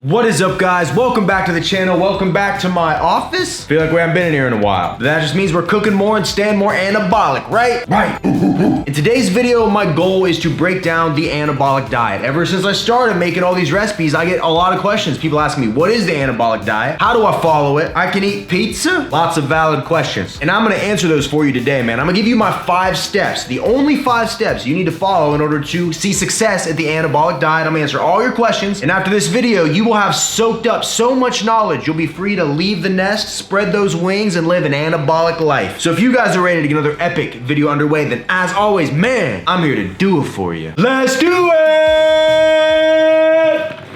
What is up, guys? Welcome back to the channel. Welcome back to my office. Feel like we haven't been in here in a while. But that just means we're cooking more and staying more anabolic, right? Right. In today's video, my goal is to break down the anabolic diet. Ever since I started making all these recipes, I get a lot of questions. People asking me, what is the anabolic diet? How do I follow it? I can eat pizza? Lots of valid questions. And I'm gonna answer those for you today, man. I'm gonna give you my 5 steps, the only 5 steps you need to follow in order to see success at the anabolic diet. I'm gonna answer all your questions. And after this video, you will have soaked up so much knowledge, you'll be free to leave the nest, spread those wings, and live an anabolic life. So if you guys are ready to get another epic video underway, then as always, man, I'm here to do it for you. Let's do it!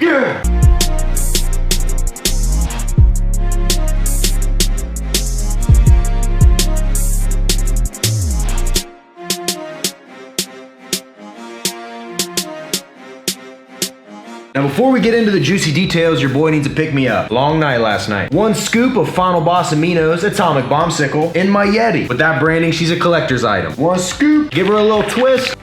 Yeah! Now before we get into the juicy details, your boy needs to pick me up. Long night last night. 1 scoop of Final Boss Aminos Atomic Bombsicle in my Yeti. With that branding, she's a collector's item. 1 scoop, give her a little twist.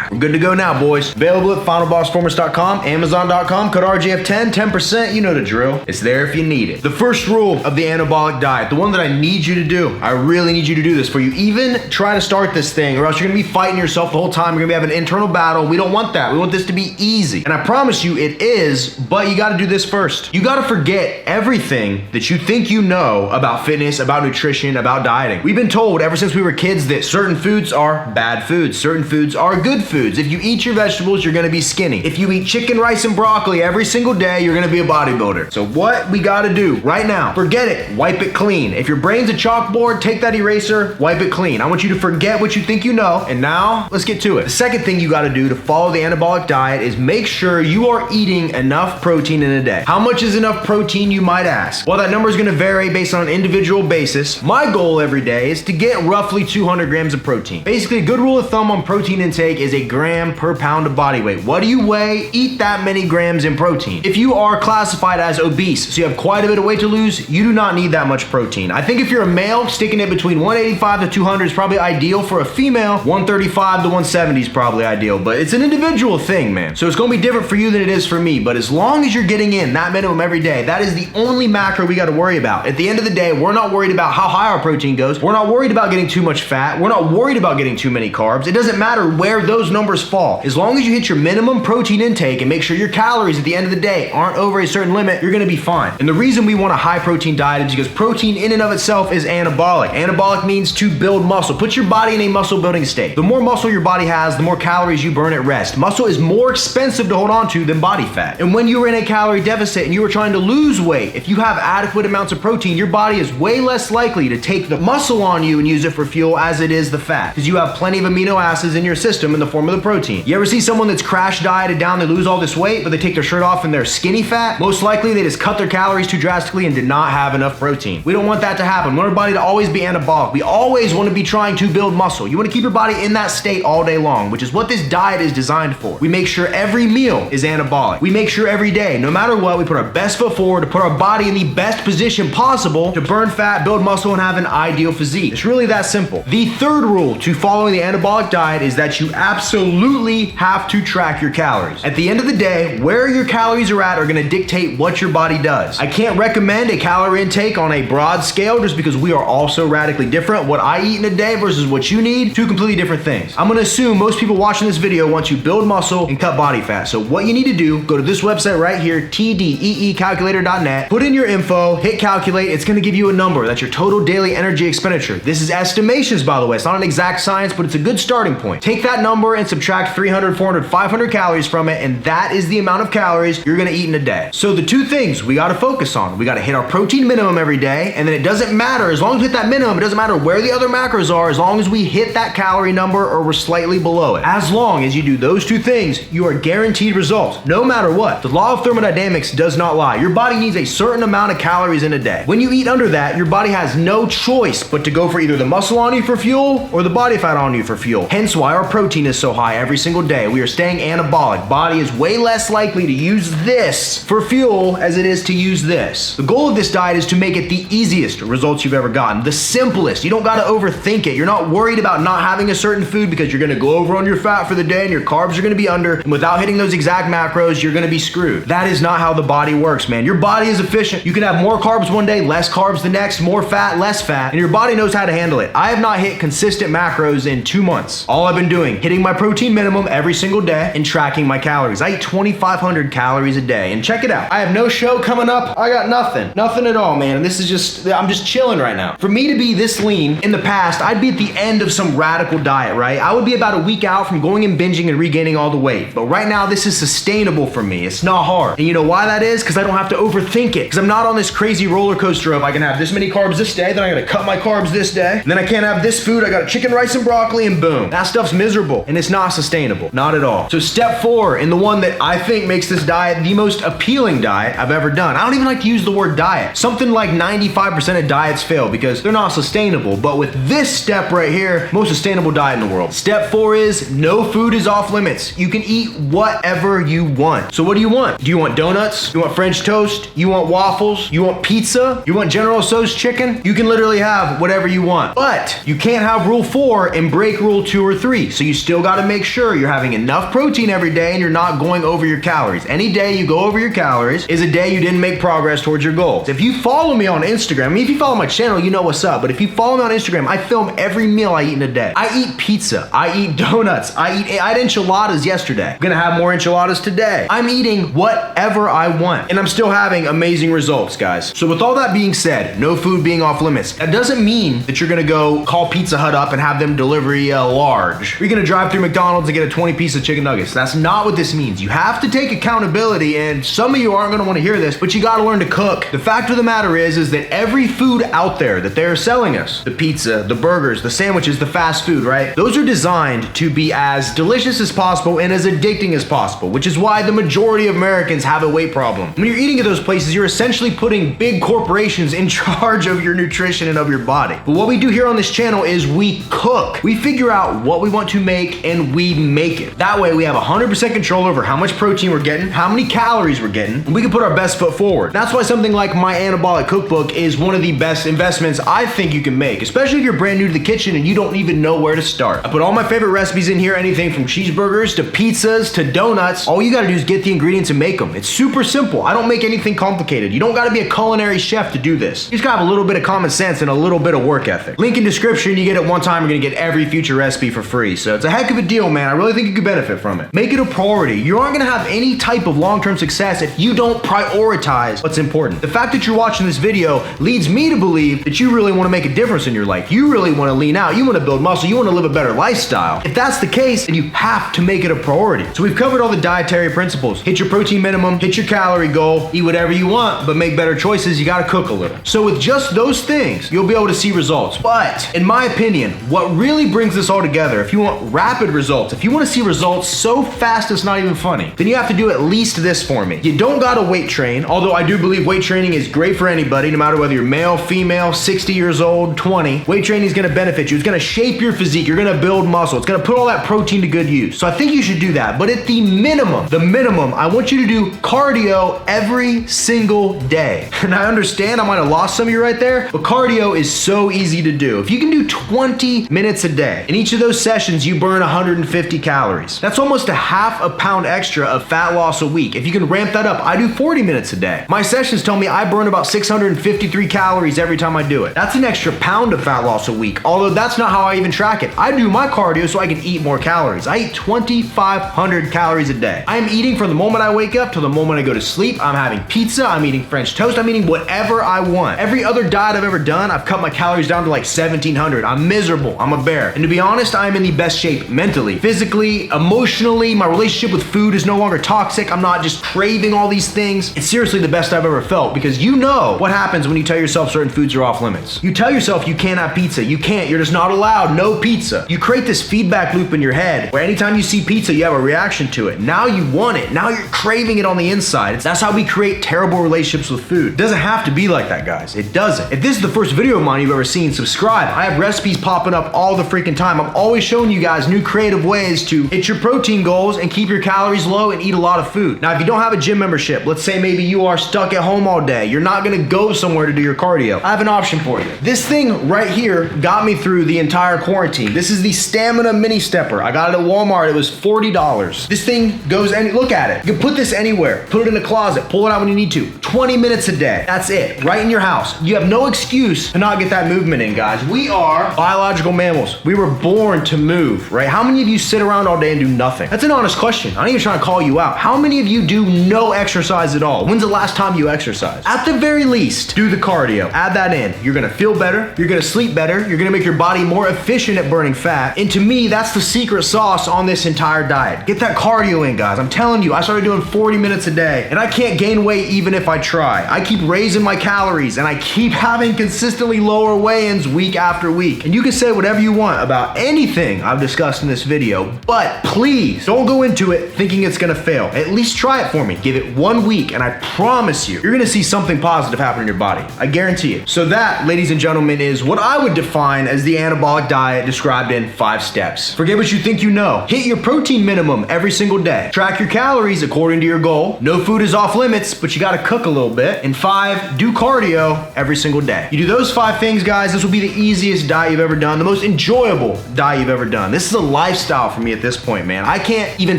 We're good to go now, boys. Available at finalbossformers.com, amazon.com, code RGF10, 10%, you know the drill. It's there if you need it. The first rule of the anabolic diet, the one that I need you to do, I really need you to do this for you. Even try to start this thing or else you're gonna be fighting yourself the whole time. You're gonna be having an internal battle. We don't want that. We want this to be easy. And I promise you it is, but you gotta do this first. You gotta forget everything that you think you know about fitness, about nutrition, about dieting. We've been told ever since we were kids that certain foods are bad foods, certain foods are good foods. If you eat your vegetables, you're gonna be skinny. If you eat chicken, rice, and broccoli every single day, you're gonna be a bodybuilder. So what we gotta do right now, forget it, wipe it clean. If your brain's a chalkboard, take that eraser, wipe it clean. I want you to forget what you think you know, and now let's get to it. The second thing you gotta do to follow the anabolic diet is make sure you are eating enough protein in a day. How much is enough protein, you might ask? Well, that number is gonna vary based on an individual basis. My goal every day is to get roughly 200 grams of protein. Basically, a good rule of thumb on protein intake is a gram per pound of body weight. What do you weigh? Eat that many grams in protein. If you are classified as obese, so you have quite a bit of weight to lose, you do not need that much protein. I think if you're a male, sticking it between 185 to 200 is probably ideal. For a female, 135 to 170 is probably ideal, but it's an individual thing, man. So it's gonna be different for you than it is for me, but as long as you're getting in that minimum every day, that is the only macro we gotta worry about. At the end of the day, we're not worried about how high our protein goes. We're not worried about getting too much fat. We're not worried about getting too many carbs. It doesn't matter where those numbers fall. As long as you hit your minimum protein intake and make sure your calories at the end of the day aren't over a certain limit, you're gonna be fine. And the reason we want a high protein diet is because protein in and of itself is anabolic. Anabolic means to build muscle. Put your body in a muscle building state. The more muscle your body has, the more calories you burn at rest. Muscle is more expensive to hold on to than body fat. And when you are in a calorie deficit and you are trying to lose weight, if you have adequate amounts of protein, your body is way less likely to take the muscle on you and use it for fuel as it is the fat, because you have plenty of amino acids in your system in the form of the protein. You ever see someone that's crash dieted down, they lose all this weight, but they take their shirt off and they're skinny fat? Most likely they just cut their calories too drastically and did not have enough protein. We don't want that to happen. We want our body to always be anabolic. We always want to be trying to build muscle. You want to keep your body in that state all day long, which is what this diet is designed for. We make sure every meal is anabolic. We make sure every day, no matter what, we put our best foot forward to put our body in the best position possible to burn fat, build muscle, and have an ideal physique. It's really that simple. The third rule to following the anabolic diet is that you absolutely have to track your calories. At the end of the day, where your calories are at are gonna dictate what your body does. I can't recommend a calorie intake on a broad scale just because we are all so radically different. What I eat in a day versus what you need, 2 completely different things. I'm gonna assume most people watching this video want to build muscle and cut body fat. So what you need to do, go to this website right here, tdeecalculator.net, put in your info, hit calculate. It's gonna give you a number. That's your total daily energy expenditure. This is estimations, by the way. It's not an exact science, but it's a good starting point. Take that number and subtract 300, 400, 500 calories from it, and that is the amount of calories you're gonna eat in a day. So the 2 things we gotta focus on, we gotta hit our protein minimum every day, and then it doesn't matter, as long as we hit that minimum, it doesn't matter where the other macros are, as long as we hit that calorie number or we're slightly below it. As long as you do those 2 things, you are guaranteed results, no matter what. The law of thermodynamics does not lie. Your body needs a certain amount of calories in a day. When you eat under that, your body has no choice but to go for either the muscle on you for fuel or the body fat on you for fuel. Hence why our protein is so high every single day. We are staying anabolic. Body is way less likely to use this for fuel as it is to use this. The goal of this diet is to make it the easiest results you've ever gotten, the simplest. You don't got to overthink it. You're not worried about not having a certain food because you're going to go over on your fat for the day and your carbs are going to be under, and without hitting those exact macros, you're going to be screwed. That is not how the body works, man. Your body is efficient. You can have more carbs one day, less carbs the next, more fat, less fat, and your body knows how to handle it. I have not hit consistent macros in 2 months. All I've been doing, hitting my protein minimum every single day and tracking my calories. I eat 2,500 calories a day, and check it out. I have no show coming up. I got nothing at all, man. And this is just, I'm just chilling right now. For me to be this lean in the past, I'd be at the end of some radical diet, right? I would be about a week out from going and binging and regaining all the weight. But right now, this is sustainable for me. It's not hard. And you know why that is? Because I don't have to overthink it. Because I'm not on this crazy roller coaster of I can have this many carbs this day, then I gotta cut my carbs this day, and then I can't have this food, I got chicken, rice, and broccoli, and boom. That stuff's miserable, and it's not sustainable. Not at all. So step 4, and the one that I think makes this diet the most appealing diet I've ever done. I don't even like to use the word diet. Something like 95% of diets fail because they're not sustainable. But with this step right here, most sustainable diet in the world. Step 4 is no food is off limits. You can eat whatever you want. So what do you want? Do you want donuts? You want French toast? You want waffles? You want pizza? You want General Tso's chicken? You can literally have whatever you want. But you can't have rule 4 and break rule 2 or 3. So you still got to make sure you're having enough protein every day and you're not going over your calories. Any day you go over your calories is a day you didn't make progress towards your goals. If you follow me on Instagram, I mean, if you follow my channel, you know what's up. But if you follow me on Instagram, I film every meal I eat in a day. I eat pizza. I eat donuts. I had enchiladas yesterday. I'm gonna have more enchiladas today. I'm eating whatever I want, and I'm still having amazing results, guys. So with all that being said, no food being off limits, that doesn't mean that you're gonna go call Pizza Hut up and have them deliver you a large. You're gonna drive through McDonald's and get a 20-piece of chicken nuggets. That's not what this means. You have to take accountability, and some of you aren't gonna wanna hear this, but you gotta learn to cook. The fact of the matter is that every food out there that they're selling us, the pizza, the burgers, the sandwiches, the fast food, right? Those are designed to be as delicious as possible and as addicting as possible, which is why the majority of Americans have a weight problem. When you're eating at those places, you're essentially putting big corporations in charge of your nutrition and of your body. But what we do here on this channel is we cook. We figure out what we want to make and we make it. That way we have 100% control over how much protein we're getting, how many calories we're getting, and we can put our best foot forward. That's why something like my Anabolic cookbook is one of the best investments I think you can make, especially if you're brand new to the kitchen and you don't even know where to start. I put all my favorite recipes in here, anything from cheeseburgers to pizzas to donuts. All you gotta do is get the ingredients and make them. It's super simple. I don't make anything complicated. You don't gotta be a culinary chef to do this. You just gotta have a little bit of common sense and a little bit of work ethic. Link in description, you get it one time, you're gonna get every future recipe for free. So it's a heck of a deal, man. I really think you could benefit from it. Make it a priority. You aren't gonna have any type of long-term success if you don't prioritize what's important. The fact that you're watching this video leads me to believe that you really wanna make a difference in your life. You really wanna lean out. You wanna build muscle. You wanna live a better lifestyle. If that's the case, then you have to make it a priority. So we've covered all the dietary principles. Hit your protein minimum, hit your calorie goal, eat whatever you want, but make better choices. You gotta cook a little. So with just those things, you'll be able to see results. But in my opinion, what really brings this all together, if you want rapid results, if you wanna see results so fast it's not even funny, then you have to do at least this for me. You don't gotta weight train, although I do believe weight training is great for anybody, no matter whether you're male, female, 60 years old, 20. Weight training is gonna benefit you. It's gonna shape your physique. You're gonna build muscle. It's gonna put all that protein to good use. So I think you should do that. But at the minimum, I want you to do cardio every single day. And I understand I might have lost some of you right there, but cardio is so easy to do. If you can do 20 minutes a day, in each of those sessions, you burn 150 calories. That's almost a half a pound extra of fat loss a week. If you can ramp that up, I do 40 minutes a day. My sessions tell me I burn about 653 calories every time I do it. That's an extra pound of fat loss a week, although that's not how I even track it. I do my cardio so I can eat more calories. I eat 2,500 calories a day. I am eating from the moment I wake up till the moment I go to sleep. I'm having pizza, I'm eating French toast, I'm eating whatever I want. Every other diet I've ever done, I've cut my calories down to like 1,700. I'm miserable, I'm a bear. And to be honest, I'm in the best shape mentally, physically, emotionally. My relationship with food is no longer toxic. I'm not just craving all these things. It's seriously the best I've ever felt because you know what happens when you tell yourself certain foods are off limits. You tell yourself you can't have pizza. You can't, you're just not allowed, no pizza. You create this feedback loop in your head where anytime you see pizza, you have a reaction to it. Now you want it. Now you're craving it on the inside. That's how we create terrible relationships with food. It doesn't have to be like that, guys. It doesn't. If this is the first video of mine you've ever seen, subscribe. I have recipes popping up all the freaking time. I'm always showing you guys new creative creative ways to hit your protein goals and keep your calories low and eat a lot of food. Now, if you don't have a gym membership, let's say maybe you are stuck at home all day, you're not gonna go somewhere to do your cardio, I have an option for you. This thing right here got me through the entire quarantine. This is the Stamina Mini Stepper. I got it at Walmart. It was $40. This thing goes and look at it. You can put this anywhere. Put it in the closet. Pull it out when you need to. 20 minutes a day. That's it. Right in your house. You have no excuse to not get that movement in, guys. We are biological mammals. We were born to move, right? How many of you sit around all day and do nothing? That's an honest question. I'm not even trying to call you out. How many of you do no exercise at all? When's the last time you exercised? At the very least, do the cardio. Add that in. You're gonna feel better. You're gonna sleep better. You're gonna make your body more efficient at burning fat. And to me, that's the secret sauce on this entire diet. Get that cardio in, guys. I'm telling you, I started doing 40 minutes a day and I can't gain weight even if I try. I keep raising my calories and I keep having consistently lower weigh-ins week after week. And you can say whatever you want about anything I've discussed in this video, but please don't go into it thinking it's gonna fail. At least try it for me. Give it 1 week and I promise you, you're gonna see something positive happen in your body. I guarantee it. So that, ladies and gentlemen, is what I would define as the anabolic diet described in 5 steps. Forget what you think you know. Hit your protein minimum every single day. Track your calories according to your goal. No food is off limits, but you gotta cook a little bit. And 5, do cardio every single day. You do those 5 things, guys, this will be the easiest diet you've ever done, the most enjoyable diet you've ever done. This is a lifestyle for me at this point, man. I can't even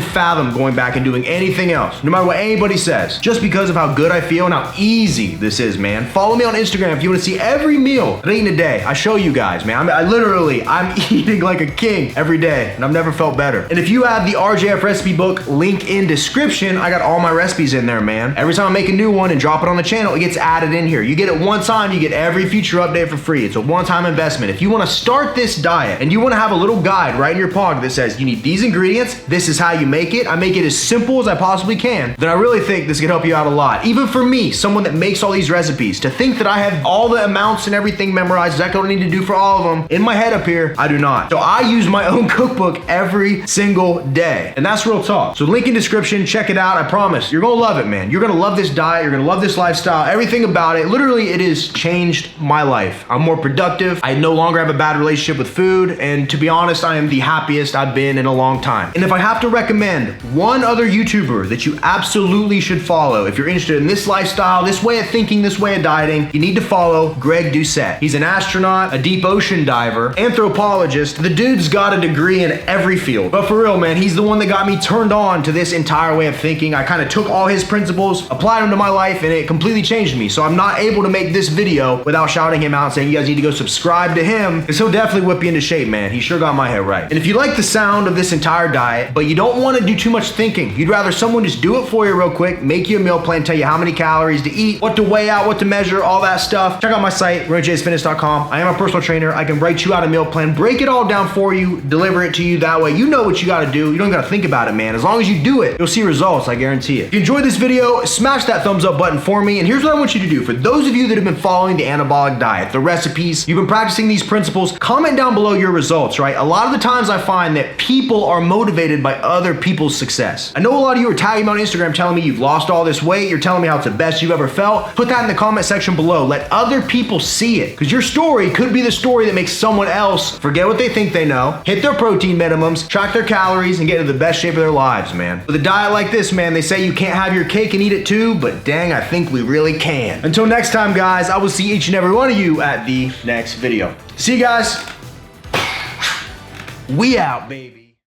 fathom going back and doing anything else, no matter what anybody says, just because of how good I feel and how easy this is, man. Follow me on Instagram if you want to see every meal that I eat in a day. I show you guys, man. I'm eating like a king every day, and I've never felt better. And if you have the RJF recipe book link in description, I got all my recipes in there, man. Every time I make a new one and drop it on the channel, it gets added in here. You get it one time, you get every future update for free. It's a one-time investment. If you want to start this diet and you want to have a little guide right in your pocket that says you need these ingredients, this is how you make it, I make it as simple as I possibly can, then I really think this could help you out a lot. Even for me, someone that makes all these recipes, to think that I have all the amounts and everything memorized, exactly what I need to do for all of them in my head up here, I do not. So I use my own cookbook every single day, and that's real talk. So link in description, check it out. I promise you're gonna love it, man. You're gonna love this diet, you're gonna love this lifestyle, everything about it. Literally, it has changed my life. I'm more productive. I no longer have a bad relationship with food, and to be honest, I am the happiest I've been in a long time. And if I have to recommend one other YouTuber that you absolutely should follow if you're interested in this lifestyle, this way of thinking, this way of dieting, you need to follow Greg Doucette. He's an astronaut, a deep ocean diver, anthropologist. The dude's got a degree in every field. But for real, man, he's the one that got me turned on to this entire way of thinking. I kind of took all his principles, applied them to my life, and it completely changed me. So I'm not able to make this video without shouting him out and saying you guys need to go subscribe to him, because he'll definitely whip you into shape, man. He sure got my head right. And if you like the sound of this entire diet, but you don't want to do too much thinking, you'd rather someone just do it for you real quick, make you a meal plan, tell you how many calories to eat, what to weigh out, what to measure, all that stuff, check out my site, RenaJSFitness.com. I am a personal trainer. I can write you out a meal plan, break it all down for you, deliver it to you. That way you know what you got to do. You don't got to think about it, man. As long as you do it, you'll see results, I guarantee it. If you enjoyed this video, smash that thumbs up button for me. And here's what I want you to do. For those of you that have been following the anabolic diet, the recipes, you've been practicing these principles, comment down below your results, right? A lot of the times I find that people are motivated by other people's success. I know a lot of you are tagging me on Instagram telling me you've lost all this weight, you're telling me how it's the best you've ever felt. Put that in the comment section below. Let other people see it, because your story could be the story that makes someone else forget what they think they know, hit their protein minimums, track their calories, and get into the best shape of their lives, man. With a diet like this, man, they say you can't have your cake and eat it too, but dang, I think we really can. Until next time, guys, I will see each and every one of you at the next video. See you guys. We out, baby.